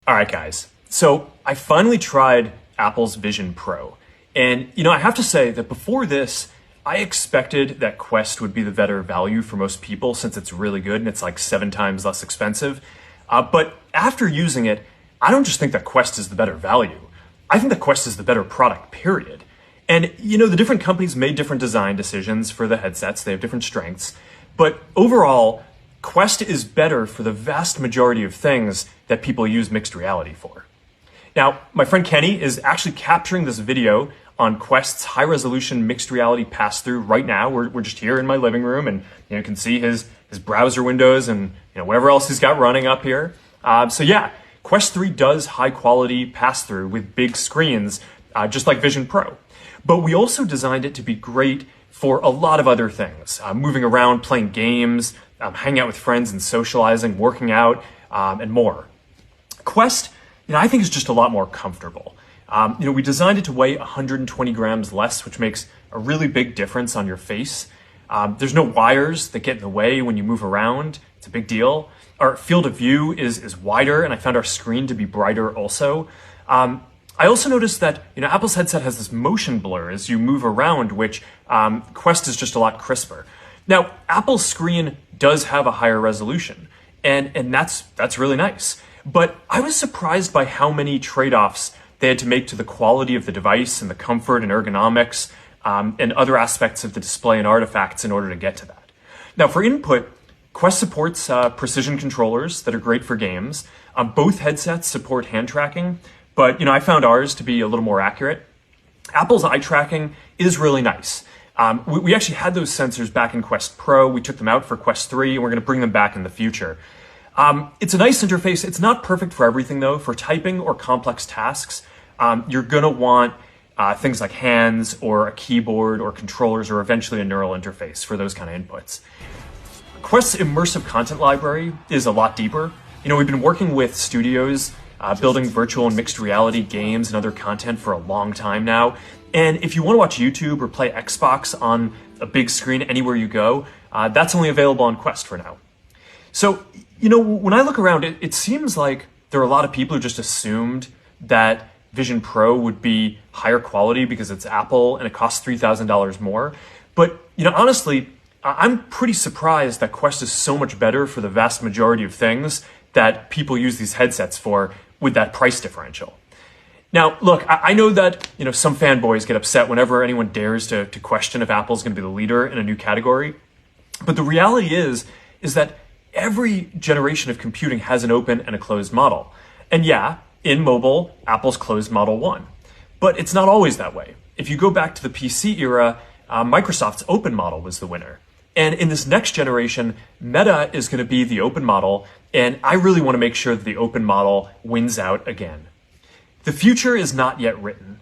All right, guys. So I finally tried Apple's Vision Pro. And, I have to say that before this, I expected that Quest would be the better value for most people since it's really good and it's like 7 times less expensive. But after using it, I don't just think that Quest is the better value. I think that Quest is the better product, period. And, the different companies made different design decisions for the headsets. They have different strengths. But overall, Quest is better for the vast majority of things that people use mixed reality for. Now, my friend Kenny is actually capturing this video on Quest's high-resolution mixed reality pass-through right now. We're just here in my living room, and you can see his browser windows and whatever else he's got running up here. So yeah, Quest 3 does high-quality pass-through with big screens, just like Vision Pro. But we also designed it to be great for a lot of other things, moving around, playing games, hanging out with friends and socializing, working out, and more. Quest, I think is just a lot more comfortable. We designed it to weigh 120 grams less, which makes a really big difference on your face. There's no wires that get in the way when you move around. It's a big deal. Our field of view is wider, and I found our screen to be brighter also. I also noticed that Apple's headset has this motion blur as you move around, which Quest is just a lot crisper. Now, Apple's screen does have a higher resolution, and that's really nice. But I was surprised by how many trade-offs they had to make to the quality of the device and the comfort and ergonomics and other aspects of the display and artifacts in order to get to that. Now, for input, Quest supports precision controllers that are great for games. Both headsets support hand tracking, but I found ours to be a little more accurate. Apple's eye tracking is really nice. We actually had those sensors back in Quest Pro. We took them out for Quest 3, and we're going to bring them back in the future. It's a nice interface. It's not perfect for everything, though. For typing or complex tasks, you're going to want things like hands or a keyboard or controllers or eventually a neural interface for those kind of inputs. Quest's immersive content library is a lot deeper. We've been working with studios building virtual and mixed reality games and other content for a long time now. And if you want to watch YouTube or play Xbox on a big screen anywhere you go, that's only available on Quest for now. So, when I look around, it seems like there are a lot of people who just assumed that Vision Pro would be higher quality because it's Apple and it costs $3,000 more. But, honestly, I'm pretty surprised that Quest is so much better for the vast majority of things that people use these headsets for with that price differential. Now, look, I know that, some fanboys get upset whenever anyone dares to question if Apple's going to be the leader in a new category. But the reality is that every generation of computing has an open and a closed model. And yeah, in mobile, Apple's closed model won. But it's not always that way. If you go back to the PC era, Microsoft's open model was the winner. And in this next generation, Meta is going to be the open model, and I really want to make sure that the open model wins out again. The future is not yet written,